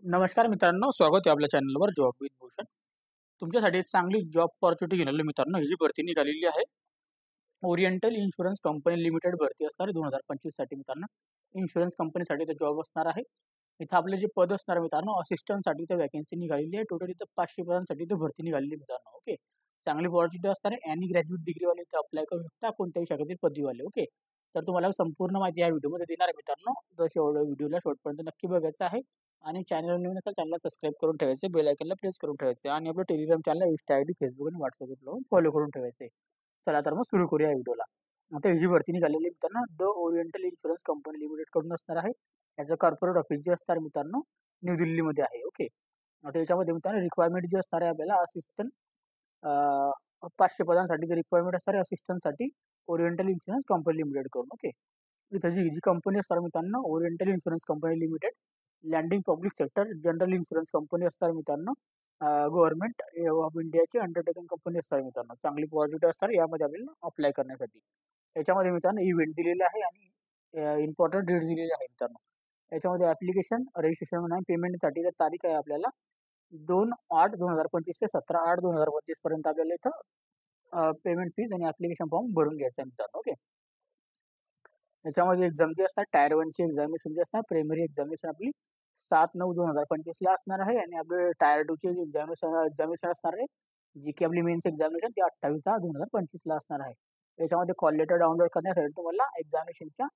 नमस्कार मित्रांनो, स्वागत आहे आपल्या चॅनलवर जॉब विथ भूषण. तुमच्यासाठी एक चांगली जॉब अपॉर्च्युनिटी घेऊन आलो मित्रांनो. ही जी भरती निघालेली आहे, ओरिएंटल इन्शुरन्स कंपनी लिमिटेड भरती असणार आहे 2025 साठी मित्रांनो. इन्शुरन्स कंपनीसाठी ते जॉब असणार आहे. इथं आपले जे पद असणार आहे मित्रांनो, असिस्टंटसाठी इथं व्हॅकन्सी निघालेली आहे. टोटल इथं 500 पदांसाठी इथं भरती निघालेली आहे मित्रांनो. ओके. चांगली अपॉर्च्युनिटी असणार आहे. एनी ग्रॅज्युएट डिग्रीवाले इथं अप्लाय करू शकता, कोणत्याही शाखेतील पदवीवाले. ओके. तर तुम्हाला संपूर्ण माहिती या व्हिडिओमध्ये देणार आहे मित्रांनो. तर व्हिडिओला शेवटपर्यंत नक्की बघायचं आहे. आणि चॅनल नवीन असेल चॅनलला सबस्क्राईब करून ठेवायचे, बेल आयकनला प्रेस करून ठेवायचे आणि आपलं Telegram channel, Insta ID, Facebook आणि व्हॉट्सअपवर फॉलो करून ठेवायचे. चला तर मग सुरू करूया व्हिडिओला. आता ही जी भरती निघालेली मित्रांनो, the oriental insurance company limited कडून असणार आहे. याचं कॉर्पोरेट ऑफिस जे असणार मित्रांनो, न्यू दिल्लीमध्ये आहे. ओके. आता याच्यामध्ये मित्रांनो रिक्वायरमेंट जी असणार आहे आपल्याला असिस्टंट 500 पदांसाठी जे रिक्वायरमेंट असणार आहे असिस्टंटसाठी ओरिएंटल इन्शुरन्स कंपनी लिमिटेड कडून. ओके. इथं जी कंपनी असणार मित्रांनो, oriental insurance company limited, landing public sector general insurance company असणार मित्रांनो. गव्हर्नमेंट ऑफ इंडियाची अंडरटेकिंग कंपनी असणार मित्रांनो. चांगली पॉझिटिव्ह असणार यामध्ये आपल्याला अप्लाय करण्यासाठी. याच्यामध्ये मित्रांनो इव्हेंट दिलेला आहे आणि इम्पॉर्टंट डेट दिलेली आहे मित्रांनो. याच्यामध्ये ऍप्लिकेशन रजिस्ट्रेशन आणि पेमेंटसाठी तर तारीख आहे आपल्याला 2/8/2025 ते 17/8/2025 पर्यंत आपल्याला इथं पेमेंट फीज आणि ऍप्लिकेशन फॉर्म भरून घ्यायचा आहे मित्रांनो. ओके. याच्यामध्ये एक्झाम जी असणार टायर 1ची एक्झामिनेशन जी असणार प्रायमरी एक्झामिनेशन आपली 7/9/2025 ला असणार आहे आणि आपले टायर 2ची एक्झामिनेशन असणार आहे जी की आपली मेन्स एक्झामिनेशन ती 28/10/2025 ला असणार आहे. याच्यामध्ये कॉल लेटर डाउनलोड करण्यासाठी तुम्हाला एक्झामिनेशनच्या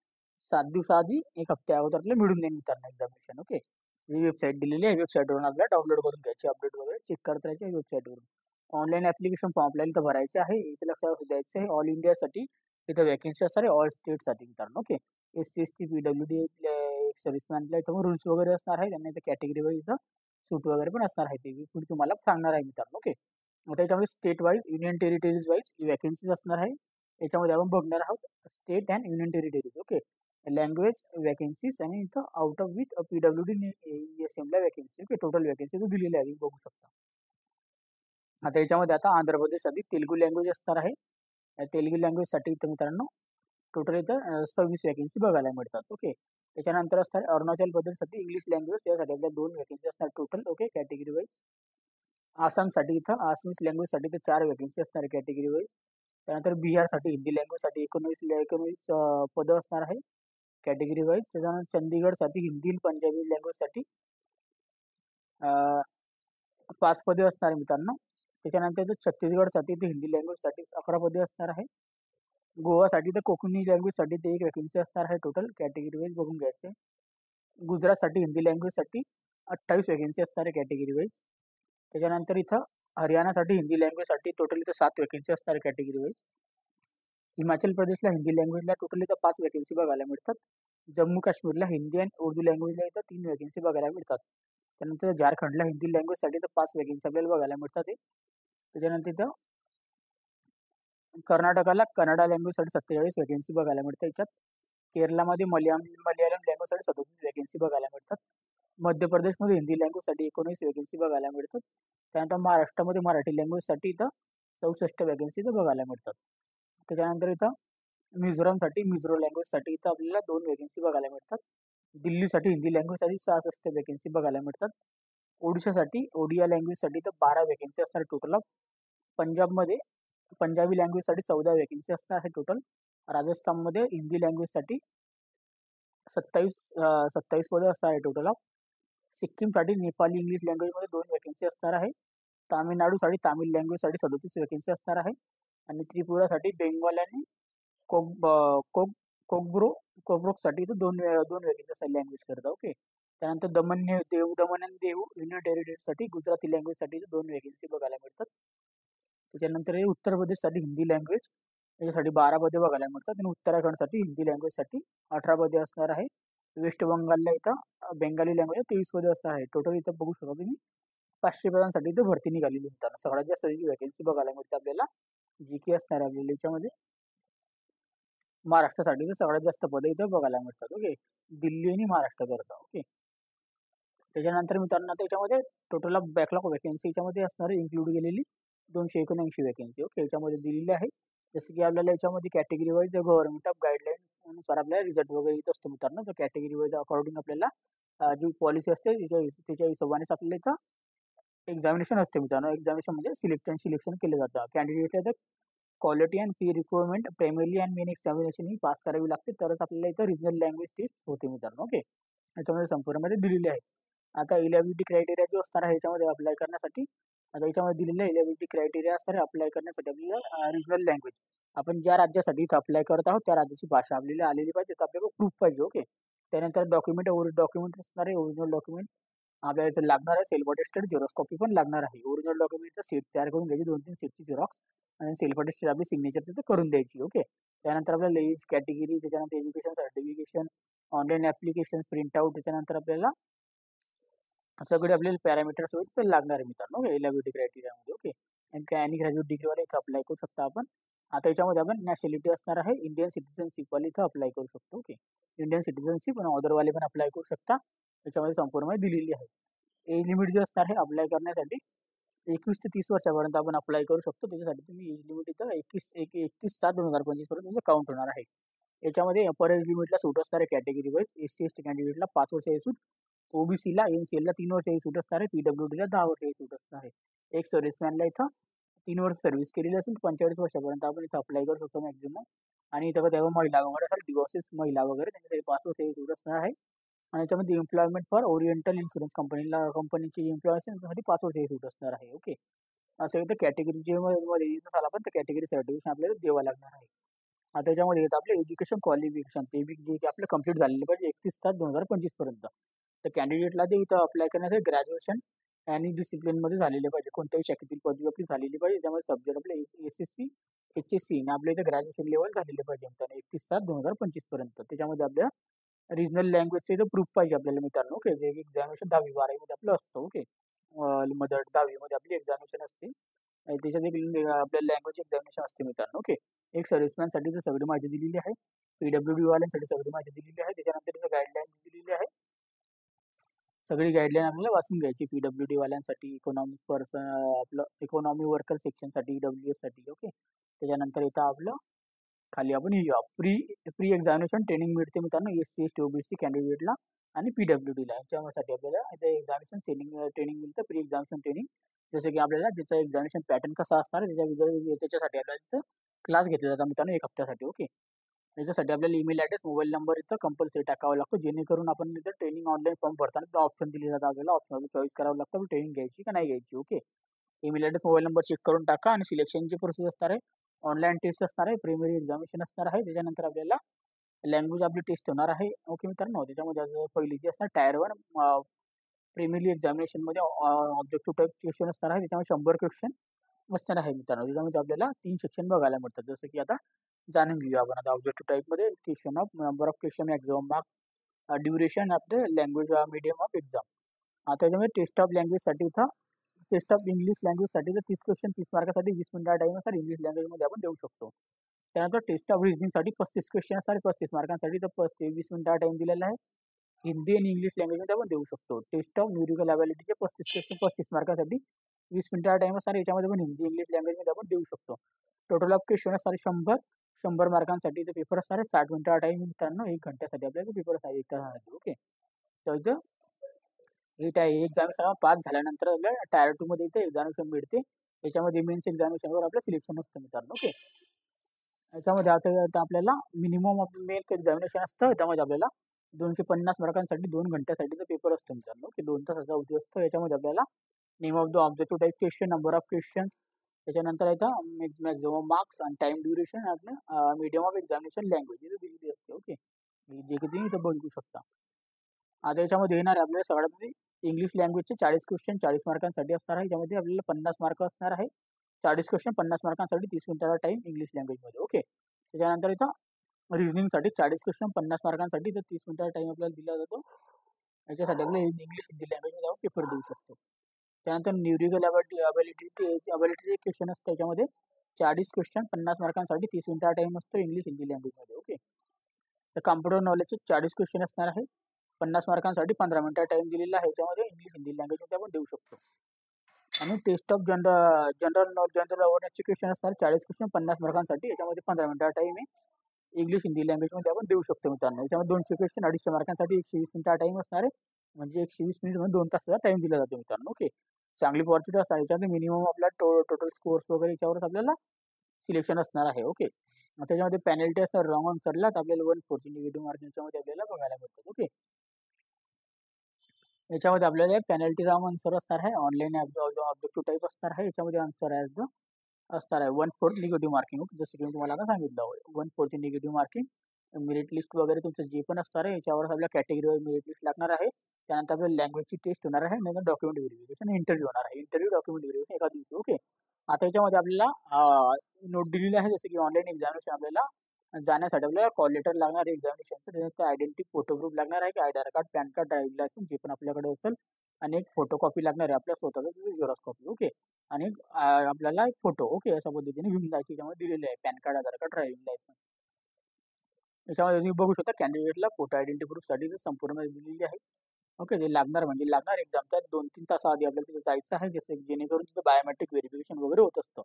7 दिवसाआधी एक हप्त्या अगोदर आपल्याला मिळून देईल मित्रांनो एक्झामिनेशन. ओके. ही वेबसाईट दिलेली आहे, वेबसाईटवरून आपल्याला डाउनलोड करून घ्यायची, अपडेट वगैरे चेक करत राहायचे वेबसाईटवरून. ऑनलाईन ऍप्लिकेशन फॉर्म आपल्याला इथं भरायचे आहे. इथे लक्षात द्यायचं आहे ऑल इंडियासाठी इथं वॅकन्सी असणार आहे, ऑल स्टेटसाठी मित्रांनो. ओके. SC, ST, PWD सर्व्हिसमॅनला इथं रूल्स वगैरे असणार आहे. त्यांना इथं कॅटेगरी वाईज इथं सूट वगैरे पण असणार आहे. ते मी पुढे तुम्हाला सांगणार आहे मित्रांनो. ओके. मग त्याच्यामध्ये state wise, union territories wise vacancies असणार आहे. याच्यामध्ये आपण बघणार आहोत state and union territories. Okay. Language vacancies आणि इथं out of with PWD ESM ला वॅकन्सी. ओके. टोटल वॅकन्सी दिलेली आहे, बघू शकता. आता याच्यामध्ये आता आंध्र प्रदेशसाठी तेलुगू लँग्वेज असणार आहे. तेलुगू लँग्वेजसाठी इथं मित्रांनो टोटल इथं 26 वॅकन्सी बघायला मिळतात. ओके. त्याच्यानंतर असणार अरुणाचल प्रदेशसाठी इंग्लिश लँग्वेज, त्यासाठी आपल्या 2 वॅकन्सी असणार टोटल. ओके. Category wise. आसामसाठी इथं आसामीज लँग्वेजसाठी इथं 4 वॅकन्सी असणार कॅटेगरी वाईज. त्यानंतर बिहारसाठी हिंदी लँग्वेजसाठी 19 पदं असणार आहे कॅटेगरी वाईज. त्याच्यानंतर चंदीगडसाठी हिंदी पंजाबी लँग्वेजसाठी 5 पदे असणार मित्रांनो. त्याच्यानंतर इथं छत्तीसगडसाठी इथे हिंदी लँग्वेजसाठी 11 पदे असणार आहे. गोवासाठी तर कोकणी लँग्वेजसाठी ते एक वॅकन्सी असणार आहे टोटल कॅटेगरी वाईज, बघून घ्यायचे. गुजरातसाठी हिंदी लँग्वेजसाठी 28 वॅकन्सी असणार आहे कॅटेगरी वाईज. त्याच्यानंतर इथं हरियाणासाठी हिंदी लँग्वेजसाठी टोटल इथं 7 वॅकन्सी असणार आहे कॅटेगरी वाईज. हिमाचल प्रदेशला हिंदी लँग्वेजला टोटल इथं 5 वॅकन्सी बघायला मिळतात. जम्मू काश्मीरला हिंदी आणि उर्दू लँग्वेजला इथं 3 वॅकन्सी बघायला मिळतात. त्यानंतर झारखंडला हिंदी लँग्वेजसाठी तर 5 वॅकन्सी आपल्याला बघायला मिळतात. त्याच्यानंतर इथं कर्नाटकाला कन्नडा लँग्वेजसाठी 47 वॅकन्सी बघायला मिळतात याच्यात. केरलामध्ये मल्याळम लँग्वेजसाठी 37 वॅकन्सी बघायला मिळतात. मध्य प्रदेशमध्ये हिंदी लँग्वेजसाठी 19 वॅकन्सी बघायला मिळतात. त्यानंतर महाराष्ट्रामध्ये मराठी लँग्वेजसाठी इथं 64 वॅकन्सी इथं बघायला मिळतात. त्याच्यानंतर इथं मिझोरामसाठी मिझो लँग्वेजसाठी इथं आपल्याला 2 वॅकन्सी बघायला मिळतात. दिल्लीसाठी हिंदी लँग्वेजसाठी 66 वॅकन्सी बघायला मिळतात. ओडिशासाठी ओडिया लँग्वेजसाठी इथं 12 वॅकन्सी असणार टोटल ऑफ. पंजाबमध्ये पंजाबी लँग्वेजसाठी 14 वॅकन्सी असणार आहे टोटल. राजस्थानमध्ये हिंदी लँग्वेजसाठी 27 पदे असणार आहे टोटल ऑफ. सिक्कीमसाठी नेपाली इंग्लिश लँग्वेजमध्ये 2 वॅकन्सी असणार आहे. तामिळनाडूसाठी तामिळ लँग्वेजसाठी 37 वॅकन्सी असणार आहे. आणि त्रिपुरासाठी बेंगॉल आणि कोग कोग कोकब्रो कोब्रोकसाठी इथं 2 वॅकन्सी असतात लँग्वेज करता. ओके. त्यानंतर दमन आणि देऊ युनियन टेरिटरीसाठी गुजराती लँग्वेजसाठी 2 वॅकन्सी बघायला मिळतात. त्याच्यानंतर हे उत्तर प्रदेशसाठी हिंदी लँग्वेज याच्यासाठी 12 पदे बघायला मिळतात आणि उत्तराखंडसाठी हिंदी लँग्वेजसाठी 18 पदे असणार आहे. वेस्ट बंगालला इथं बेंगाली लँग्वेज 23 पदे असणार आहे. टोटल इथं बघू शकता तुम्ही 500 पदांसाठी इथं भरती निघालेली मित्रांनो. सगळ्यात जास्त वॅकन्सी बघायला मिळते आपल्याला जी की असणार आहे आपल्याला याच्यामध्ये महाराष्ट्रासाठी तर सगळ्यात जास्त पदे इथं बघायला मिळतात. ओके. दिल्ली आणि महाराष्ट्र करता. ओके. त्याच्यानंतर मित्रांनो त्याच्यामध्ये टोटल ऑफ बॅकलॉग वॅकन्सी याच्यामध्ये असणारी इन्क्लूड केलेली 279 वॅकन्सी. ओके. याच्यामध्ये दिलेली आहे. जसं की आपल्याला याच्यामध्ये category wise government of guideline नुसार आपल्याला रिझल्ट वगैरे येत असतो मित्रांनो. तर कॅटेगरी वाईज अकॉर्डिंग आपल्याला जी पॉलिसी असते त्याच्या हिशोबानेच आपल्याला इथं एक्झामिनेशन असते मित्रांनो. एक्झामिनेशन म्हणजे सिलेक्शन केलं जातं. कॅन्डिडेटला quality and P requirement primary and main examination ही पास करावी लागते, तरच आपल्याला इथं रिजनल लँग्वेज टेस्ट होते मित्रांनो. ओके, याच्यामध्ये संपूर्णमध्ये दिलेली आहे. आता इलिजिबिलिटी क्रायटेरिया जो असणार आहे याच्यामध्ये अप्लाय करण्यासाठी, आता याच्यामध्ये दिलेलं आहे इलिजिबिलिटी क्रायटेरिया असणार आहे अप्लाय करण्यासाठी आपल्याला रिजनल लँग्वेज. आपण ज्या राज्यासाठी इथं अप्लाय करत आहोत त्या राज्याची भाषा आपल्याला आलेली पाहिजे, तर आपल्याला प्रूफ पाहिजे. ओके, त्यानंतर डॉक्युमेंट असणार आहे. ओरिजिनल डॉक्युमेंट आपल्याला इथे लागणार आहे. सेल्फ अटेस्टेड झेरॉक्स कॉपी पण लागणार आहे. ओरिजिनल डॉक्युमेंटचा सेट तयार करून घ्यायची, 2-3 सेटची झेरॉक्स, आणि सेल्फ अटेस्टेड आपली सिग्नेचर तिथे करून द्यायची. ओके, त्यानंतर आपल्याला एज कॅटेगरी, त्याच्यानंतर education certification, online application print out, त्याच्यानंतर आपल्याला सगळे आपल्याला पॅरामीटर्स वगैरे लागणार आहे मित्रांनो एलिजिबिलिटी क्रायटेरियामध्ये. ओके, आणि ग्रॅज्युएट डिग्रीवाले इथं अप्लाय करू शकता आपण. आता याच्यामध्ये आपण नॅशनॅलिटी असणार आहे इंडियन सिटिझनशिप वाले इथं अप्लाय करू शकतो. ओके, इंडियन सिटिझनशिप आणि अदरवाले पण अप्लाय करू शकता. त्याच्यामध्ये संपूर्ण दिलेली आहे. एज लिमिट जे असणार आहे अप्लाय करण्यासाठी 21 ते 30 वर्षापर्यंत आपण अप्लाय करू शकतो. त्याच्यासाठी तुम्ही एज लिमिट इथं 31/7/2025 पर्यंत तुमचं काउंट होणार आहे. याच्यामध्ये अपर एज लिमिटला सूट असणार आहे कॅटेगरी वाईज. SC/ST कॅन्डिडेटला 5 वर्षाची सूट, ओबीसीला NCLला 3 वर्षाची सूट असणार आहे, PWDला 10 वर्षाची सूट असणार आहे. एक सर्व्हिसमॅनला इथं 3 वर्ष सर्व्हिस केलेली असेल 45 वर्षापर्यंत आपण इथं अप्लाय करू शकतो मॅक्झिमम. आणि इथं तेव्हा महिला वगैरे असेल, डिवॉर्सेस महिला वगैरे त्यांच्यासाठी 5 वर्षाची सूट असणार आहे. आणि याच्यामध्ये एम्प्लॉयमेंट फॉर ओरिएंटल इन्शुरन्स कंपनीची एम्प्लॉय असेल त्यासाठी 5 वर्षाची सूट असणार आहे. ओके, असं इथं कॅटेगरीचे मध्ये येत झाला पण तर कॅटेगरी सर्टिफिकेशन आपल्याला द्यावं लागणार आहे. आता त्याच्यामध्ये येतं आपलं एज्युकेशन क्वालिफिकेशन, ते बी जे आपलं कंप्लीट झालेलं पाहिजे 31/7/2025 पर्यंत. तर कॅन्डिडेटला ते इथं अप्लाय करण्यासाठी ग्रॅज्युएशन आणि डिसिप्लिनमध्ये झालेले पाहिजे, कोणत्याही शाखेतील पदवी आपली झालेली पाहिजे. त्यामुळे सब्जेक्ट आपले SSC HSC आणि आपल्या इथं ग्रॅज्युएशन लेवल झालेले पाहिजे मित्रांनो 31/7/2025 पर्यंत. त्याच्यामध्ये आपल्या रिजनल लँग्वेजचं इथं प्रूफ पाहिजे आपल्याला मित्रांनो. ओके, जे एक्झामिनेशन 10वी-12वीमध्ये आपलं असतं. ओके, मदर 10वीमध्ये आपली एक्झामिनेशन असते, त्याच्यात एक आपल्या लँग्वेज एक्झामिनेशन असते मित्रांनो. ओके, एक सर्व्हिसमॅनसाठी तर सगळी माहिती दिलेली आहे, PWD वाल्यांसाठी सगळी माहिती दिलेली आहे, त्याच्यानंतर गाईडलाईन दिलेली आहे. सगळी गाईडलाईन आपल्याला वाचून घ्यायची. PWD वाल्यांसाठी इकॉनॉमिक पर्सन, आपलं इकॉनॉमी वर्कर सेक्शनसाठी EWS साठी. ओके, त्याच्यानंतर येतं आपलं खाली आपण येऊया प्री प्री एक्झामिनेशन ट्रेनिंग मिळते मित्रांनो SC/ST OBC कॅन्डिडेटला आणि PWDला. याच्यासाठी आपल्याला इथे एक्झामिनेशन ट्रेनिंग मिळतं, प्री एक्झामिनेशन ट्रेनिंग. जसं की आपल्याला त्याचा एक्झामिनेशन पॅटर्न कसा असणार त्याच्यासाठी आपल्याला इथं क्लास घेतले जातात मित्रांनो 1 हप्त्यासाठी. ओके, त्याच्यासाठी आपल्याला ईमेल ॲड्रेस, मोबाईल नंबर इथं कंपल्सरी टाकावा लागतो, जेणेकरून आपण इथं ट्रेनिंग ऑनलाईन फॉर्म भरताना ऑप्शन दिले जातात आपल्याला. ऑप्शन चॉईस करावं लागतं ट्रेनिंग घ्यायची का नाही घ्यायची. Okay, email address, mobile number check करून टाका. आणि सिलेक्शनची प्रोसेस असणार आहे, ऑनलाईन टेस्ट असणार आहे, प्रिलिमिनरी एक्झामिनेशन असणार आहे. त्याच्यानंतर आपल्याला लँग्वेज आपली टेस्ट होणार आहे. ओके मित्रांनो, त्याच्यामध्ये पहिली जी असणार टायर 1 प्रिलिमिनरी एक्झामिनेशनमध्ये ऑब्जेक्टिव्ह टाईप क्वेश्चन असणार आहे. त्याच्यामध्ये 100 क्वेश्चन असणार आहे मित्रांनो. त्याच्यामध्ये आपल्याला 3 सेक्शन बघायला मिळतात. जसं की आता जाणून घेऊया आपण. आता ऑब्जेक्टिव्ह टाईपमध्ये question of number of question, maximum mark, duration of the language medium of exam. आता त्याच्यामध्ये टेस्ट ऑफ लँग्वेजसाठी इथं टेस्ट ऑफ इंग्लिश लँग्वेजसाठी तर 30 क्वेश्चन 30 मार्कासाठी 20 मिनिटा टाईम असणार इंग्लिश लँग्वेजमध्ये आपण देऊ शकतो. त्यानंतर टेस्ट ऑफ रिजनिंगसाठी 35 क्वेश्चन असणार 35 मार्कांसाठी, तर 20 मिनिटा टाईम दिलेला आहे. हिंदी आणि इंग्लिश लँग्वेजमध्ये आपण देऊ शकतो. टेस्ट ऑफ न्यूरिकल अबिलिटीचे 35 क्वेश्चन 35 मार्कांसाठी 20 मिनिटा टाईम असणार, याच्यामध्ये पण हिंदी इंग्लिश लँग्वेजमध्ये आपण देऊ शकतो. टोटल ऑफ क्वेश्चन असणार 100 मार्कांसाठी. ते पेपर असणार 60 मिनिटा टाईम मित्रांनो, 1 घंट्यासाठी आपल्याला पेपर असणार 1 तासासाठी. ओके, तर इथं एक्झामिनेशन पास झाल्यानंतर आपल्याला टायर 2 मध्ये इथे एक्झामिनेशन मिळते. याच्यामध्ये मेन्स एक्झामिनेशनवर आपलं सिलेक्शन असतं मित्रांनो. ओके, याच्यामध्ये आता आपल्याला मिनिमम मेन्स एक्झामिनेशन असतं, त्यामध्ये आपल्याला 250 मार्कांसाठी 2 घंट्यासाठीचा पेपर असतो मित्रांनो. ओके, 2 तासाचा अवधी असतो. याच्यामध्ये आपल्याला name of the objective type question, number of questions, त्याच्यानंतर येतं मॅक्झिमम मार्क्स आणि टाइम ड्युरेशन, आपलं मीडियम ऑफ एक्झामिनेशन लँग्वेज इथे दिलेली असते. ओके, जे की तुम्ही इथं बघू शकता. आता याच्यामध्ये येणार आहे आपल्याला सगळ्यात आधी इंग्लिश लँग्वेजचे 40 क्वेश्चन 40 मार्कांसाठी असणार आहे. याच्यामध्ये आपल्याला 50 मार्क असणार आहे. 40 क्वेश्चन 50 मार्कांसाठी 30 मिनिटाचा टाइम इंग्लिश लँग्वेजमध्ये. ओके, त्याच्यानंतर इथं रिजनिंगसाठी 40 क्वेश्चन 50 मार्कांसाठी तर 30 मिनिटाचा टाइम आपल्याला दिला जातो. याच्यासाठी आपल्याला इंग्लिश हिंदी लँग्वेजमध्ये आपण पेपर देऊ शकतो. त्यानंतर न्यूरिकल अबिलिटीचे क्वेश्चन असतं, त्याच्यामध्ये 40 क्वेश्चन 50 मार्कांसाठी 30 मिनिटाचा टाइम असतो इंग्लिश हिंदी लँग्वेजमध्ये. ओके, तर कॉम्प्युटर नॉलेजचे 40 क्वेश्चन असणार आहे, 50 मार्कांसाठी 15 मिनिटा टाइम दिलेला आहे. याच्यामध्ये इंग्लिश हिंदी लँग्वेजमध्ये आपण देऊ शकतो. आणि टेस्ट ऑफ जनरल अवेअरनेसचे क्वेश्चन असणार 40 क्वेश्चन 50 मार्कांसाठी, याच्यामध्ये 15 मिनिटा टाइम आहे, इंग्लिश हिंदी लँग्वेजमध्ये आपण देऊ शकतो मित्रांनो. याच्यामध्ये 200 क्वेश्चन 250 मार्कांसाठी 120 मिनिटा टाइम असणार आहे, म्हणजे 120 मिनिटमध्ये 2 तासाचा टाइम दिला जातो मित्रांनो. ओके. चांगली अपॉर्च्युनिटी असणार याच्यामध्ये मिनिमम आपला टोटल स्कोर्स वगैरे याच्यावरच आपल्याला सिलेक्शन असणार आहे. ओके. त्याच्यामध्ये पेनल्टी असणार रॉंग आन्सरला तर आपल्याला 140 निगेटिव्ह मार्क याच्यामध्ये आपल्याला बघायला मिळतात. ओके. याच्यामध्ये आपल्याला पेनल्टी रॉंग आन्सर असणार आहे. ऑनलाईन ऑब्जेक्टिव्ह टाईप असणार आहे. याच्यामध्ये आन्सर आहे असणार आहे 1/4 निगेटिव्ह मार्किंग. ओके. जसं की मी तुम्हाला आता सांगितलं 1/4 निगेटिव्ह मार्किंग. मेरिट लिस्ट वगैरे तुमचं जे पण असणार आहे याच्यावर आपल्या कॅटेगरीवर मेरिट लिस्ट लागणार आहे. त्यानंतर आपल्याला लँग्वेजची टेस्ट होणार आहे. नंतर डॉक्युमेंट व्हेरिफिकेशन इंटरव्ह्यू होणार आहे. इंटरव्ह्यू डॉक्युमेंट व्हेरिफिकेशन एका दिवशी. ओके. आता याच्यामध्ये आपल्याला नोट दिलेली आहे जसं की ऑनलाईन एक्झामिनेशन आपल्याला जाण्यासाठी आपल्याला कॉल लेटर लागणार आहे एक्झामिनेशनचं. त्यानंतर आयडेंटिटी फोटो प्रूफ लागणार आहे की Aadhaar card, PAN card, driving licence जे पण आपल्याकडे असेल आणि एक फोटो कॉपी लागणार आहे आपल्या स्वतःचा झेरॉक्स कॉपी. ओके. आणि आपल्याला एक फोटो ओके अशा पद्धतीने घेऊन जायची याच्यामध्ये दिलेले आहे पॅन कार्ड, आधार कार्ड, ड्रायव्हिंग लायसन्स. याच्यामध्ये तुम्ही बघू शकता कॅन्डिडेटला फोटो आयडेंटिटी प्रूफसाठी संपूर्ण माहिती दिलेली आहे. ओके. ते लागणार एक्झामच्या 2-3 तासाआधी आपल्याला तिथे जायचं आहे जसं जेणेकरून तिथं बायोमेट्रिक व्हेरिफिकेशन वगैरे होत असतं.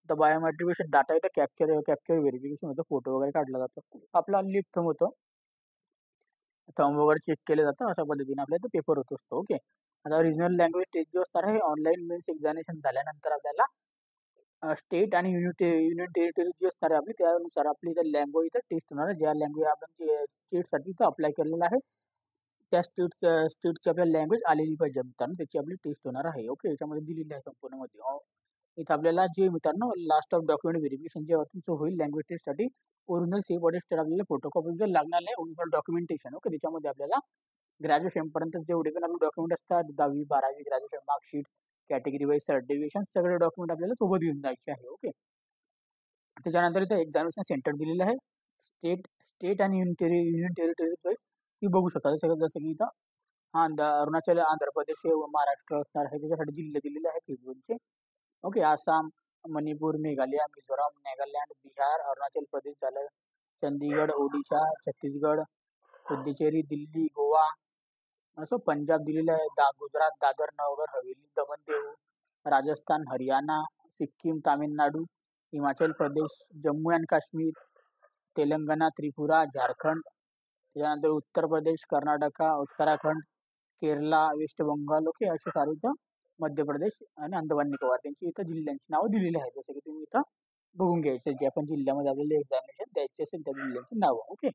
तर बायोमेट्रिक डाटा इथं कॅप्चर व्हेरिफिकेशन होतं, फोटो वगैरे काढला जातो. आपला लिप थंब होतं, थंब वगैरे चेक केलं जातं. अशा पद्धतीने आपल्या इथं पेपर होत असतो. ओके. आता रिजनल लँग्वेज टेस्ट जो असणार आहे ऑनलाईन मेन्स एक्झामिनेशन झाल्यानंतर आपल्याला स्टेट आणि युनियन टेरिटरी जी असणार आहे आपली त्यानुसार आपली इथं लँग्वेज इथं टेस्ट होणार आहे. ज्या लँग्वेज आपण जे स्टेटसाठी इथं अप्लाय केलेलं आहे त्या स्टेटची आपल्याला लँग्वेज आलेली पाहिजे मित्रांनो त्याची आपली टेस्ट होणार आहे. ओके. याच्यामध्ये दिलेली आहे संपूर्णमध्ये. इथं आपल्याला जे मित्रांनो लास्ट ऑफ डॉक्युमेंट व्हेरिफिकेशन जेव्हा तुमचं होईल लँग्वेज टेस्टसाठी ओरिजिनल सेफ अटेस्टेड आपल्याला फोटोकॉपी जर लागणार नाही ओरिजिनल डॉक्युमेंटेशन. ओके. त्याच्यामध्ये आपल्याला ग्रॅज्युएशनपर्यंत जेवढे पण आपले डॉक्युमेंट असतात 10वी 12वी graduation marksheet category wise certification सगळे डॉक्युमेंट आपल्याला सोबत घेऊन जायचे आहे. ओके. त्याच्यानंतर इथं एक्झामिनेशन सेंटर दिलेलं आहे स्टेट स्टेट आणि युनियन टेरिटरी वाईज ती बघू शकता जसं की इथं अरुणाचल, आंध्र प्रदेश व महाराष्ट्र असणार आहे त्याच्यासाठी जिल्हे दिलेले आहे फेज 1चे. ओके. आसाम, मणिपूर, मेघालय, मिझोराम, नागालँड, बिहार, अरुणाचल प्रदेश झालं, चंदीगड, ओडिशा, छत्तीसगड, पुद्दुचेरी, दिल्ली, गोवा असं पंजाब दिलेलं आहे. गुजरात, दादर, नगर हवेली, दमण दिऊ, राजस्थान, हरियाणा, सिक्कीम, तामिळनाडू, हिमाचल प्रदेश, जम्मू अँड काश्मीर, तेलंगणा, त्रिपुरा, झारखंड, त्याच्यानंतर उत्तर प्रदेश, कर्नाटक, उत्तराखंड, केरला, वेस्ट बंगाल. ओके. असे सारे इथं मध्य प्रदेश आणि अंदमान निकोबार त्यांची इथं जिल्ह्यांची नावं दिलेली आहेत. जसं की तुम्ही इथं बघून घ्यायचं जे आपण जिल्ह्यामध्ये आपल्याला एक्झामिनेशन द्यायचे असेल त्या जिल्ह्यांची नावं. ओके.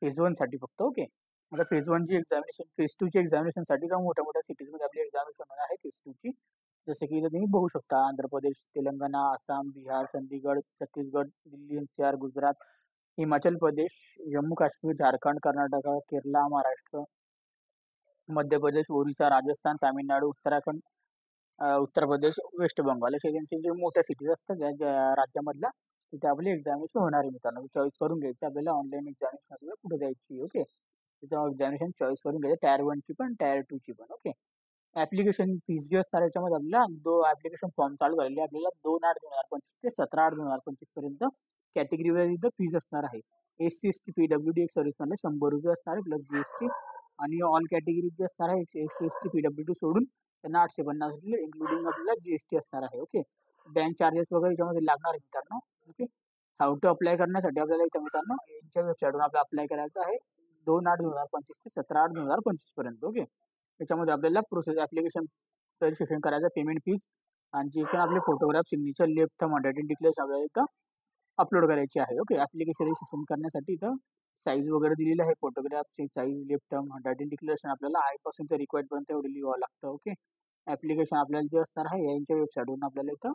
फेज 1 साठी फक्त. ओके. आता फेज 1 ची एक्झामिनेशन फेज 2 ची एक्झामिनेशनसाठी तर मोठ्या मोठ्या सिटीजमध्ये आपली एक्झामिनेशन होणार आहे फेज 2 ची. जसं की इथं तुम्ही बघू शकता आंध्र प्रदेश, तेलंगणा, आसाम, बिहार, चंदीगड, छत्तीसगड, दिल्ली एनसीआर, गुजरात, हिमाचल प्रदेश, जम्मू काश्मीर, झारखंड, कर्नाटक, केरला, महाराष्ट्र, मध्य प्रदेश, ओरिसा, राजस्थान, तामिळनाडू, उत्तराखंड, उत्तर प्रदेश, वेस्ट बंगाल असे त्यांचे जे मोठ्या सिटीज असतात ज्या राज्यामधल्या तिथे आपली एक्झामिनेशन होणार आहे मित्रांनो. चॉईस करून घ्यायचं आपल्याला ऑनलाईन एक्झामिनेशन आपल्याला कुठे द्यायची. ओके. तिथं एक्झामिनेशन चॉईस करून घ्यायचं टायर 1 ची पण टायर 2 ची पण. ओके. ऍप्लिकेशन फीस जी असणार याच्यामध्ये आपल्याला ऍप्लिकेशन फॉर्म चालू झालेले आपल्याला 2/8/2025 ते 17/8/2025 पर्यंत कॅटेगरी वाईज इथं फीज असणार आहे. SC ST PWD एक सर्व्हिसमॅनला ₹100 असणार आहे प्लस GST आणि ऑल कॅटेगरी जे असणार आहे SC ST PWD सोडून त्यांना ₹850 इन्क्लुडिंग आपल्याला GST असणार आहे. ओके. बँक चार्जेस वगैरे याच्यामध्ये लागणार आहे मित्रांनो. ओके. हाऊ टू अप्लाय करण्यासाठी आपल्याला इथं मित्रांनो यांच्या वेबसाईटवर आपल्याला अप्लाय करायचं आहे 2/8/2025 ते 17/8/2025 पर्यंत. ओके. त्याच्यामध्ये आपल्याला प्रोसेस ऍप्लिकेशन रजिस्ट्रेशन करायचं पेमेंट फीज आणि जे पण आपले photograph signature left thumb handwriting declare आपल्याला इथं अपलोड करायची आहे. ओके. ऍप्लिकेशन रजिस्ट्रेशन करण्यासाठी इथं साईज वगैरे दिलेली आहे फोटोग्राफची size left thumb handwriting declaration आपल्याला आयपासून ते रिक्वायर्ड पर्यंत एवढं लिहावं लागतं. ओके. ऍप्लिकेशन आपल्याला जे असणार आहे यांच्या वेबसाईटवरून आपल्याला इथं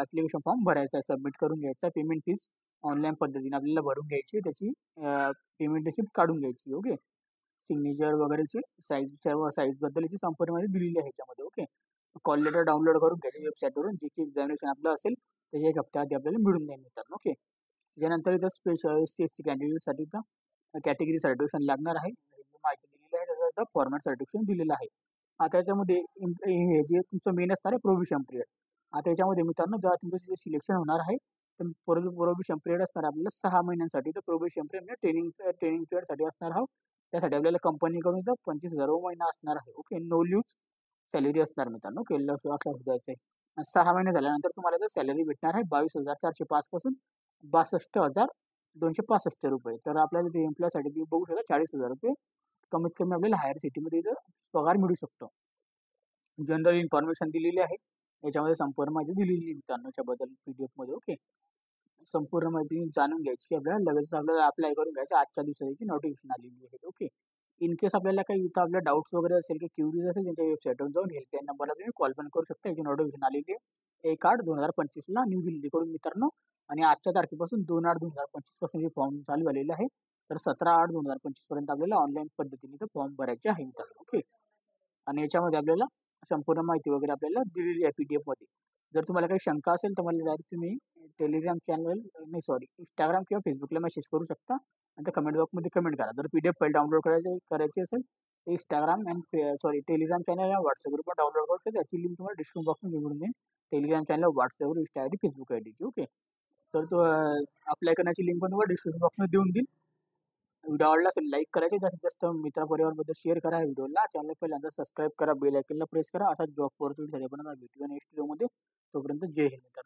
ऍप्लिकेशन फॉर्म भरायचा आहे सबमिट करून घ्यायचा पेमेंट फीज ऑनलाईन पद्धतीने आपल्याला भरून घ्यायची त्याची पेमेंट रिसिप्ट काढून घ्यायची. ओके. सिग्नेचर वगैरेची साईज बद्दल याची संपूर्ण माहिती दिलेली आहे ह्याच्यामध्ये. ओके. कॉल लेटर डाउनलोड करून घ्यायची वेबसाईटवरून जे की एक्झामिनेशन आपलं असेल त्याच्या एक हप्त्याआधी आपल्याला मिळून जाईल मित्रांनो. ओके. त्याच्यानंतर इथं स्पेशल SC ST कॅन्डिडेटसाठी इथं कॅटेगरी सर्टिफिकेशन लागणार आहे माहिती दिलेली आहे त्याचा इथं फॉर्मॅट सर्टिफिकेशन दिलेलं आहे. आता याच्यामध्ये हे जे तुमचं मेन असणार आहे प्रोबिशन पिरियड. आता याच्यामध्ये मित्रांनो जेव्हा तुमचं सिलेक्शन होणार आहे तर प्रोबिशन पिरियड असणार आपल्याला 6 महिन्यांसाठी तर प्रोबिशन पिरियड म्हणजे ट्रेनिंग पिरियडसाठी असणार आहोत. त्यासाठी आपल्याला कंपनीकडून इथं 25,000 महिना असणार आहे. ओके. नो लीव्ह सॅलरी असणार मित्रांनो. ओके. असं द्यायचं आहे. 6 महिने झाल्यानंतर तुम्हाला जर सॅलरी भेटणार आहे 22,405 पासून 62,265 रुपये. तर आपल्याला ते एम्प्लॉयसाठी बघू शकता 40,000 रुपये कमीत कमी आपल्याला हायर सिटीमध्ये इथं पगार मिळू शकतो. जनरल इन्फॉर्मेशन दिलेली आहे. याच्यामध्ये संपूर्ण माहिती दिलेली आहे मित्रांनो याच्याबद्दल PDF मध्ये. ओके. संपूर्ण माहिती जाणून घ्यायची आपल्याला, लगेच आपल्याला अप्लाय करून घ्यायचं. आजच्या दिवसाची नोटिफिकेशन आलेली आहे. ओके. इन केस आपल्याला काही इथं आपल्या डाउट्स वगैरे असेल की क्युरीज असेल त्यांच्या वेबसाईटवर जाऊन हेल्पलाईन नंबरला तुम्ही कॉल पण करू शकता. याची नोटिफिकेशन आलेली आहे 1/8/2025 न्यू दिल्लीकडून मित्रांनो. आणि आजच्या तारखेपासून 2/8/2025 पासून हे फॉर्म चालू झालेले आहे. तर 17/8/2025 पर्यंत आपल्याला ऑनलाईन पद्धतीने फॉर्म भरायचे आहे मित्रांनो. ओके. आणि याच्यामध्ये आपल्याला संपूर्ण माहिती वगैरे आपल्याला दिलेली आहे PDF मध्ये. जर तुम्हाला काही शंका असेल तर मला डायरेक्ट तुम्ही टेलिग्राम चॅनल नाही सॉरी इंस्टाग्राम किंवा फेसबुकला मेसेज करू शकता आणि त्या कमेंट बॉक्समध्ये कमेंट करा. जर PDF फाईल डाउनलोड करायची असेल तर Instagram and sorry Telegram channel या व्हॉट्सअप ग्रुपवर डाउनलोड करू शकता. याची लिंक तुम्हाला डिस्क्रिप्शन बॉक्समध्ये मिळून जाईल. टेलिग्राम चॅनल, व्हॉट्सअपवर, इंस्टा ID, फेसबुक IDची. ओके. तर तो अप्लाय करण्याची लिंक पण तुम्हाला डिस्क्रिप्शन बॉक्समध्ये देऊन देईल. व्हिडिओ आवडला असेल लाईक करायचे, जास्तीत जास्त मित्रपरिवाराबद्दल शेअर करा व्हिडिओला. चॅनल पहिल्यांदा सबस्क्राईब करा, बेल आयकनला प्रेस करा. असा जॉब ऑपॉर्च्युनिटी आपण भेटूया नेक्स्ट व्हिडिओमध्ये. तोपर्यंत जय हिंद मित्रांनो.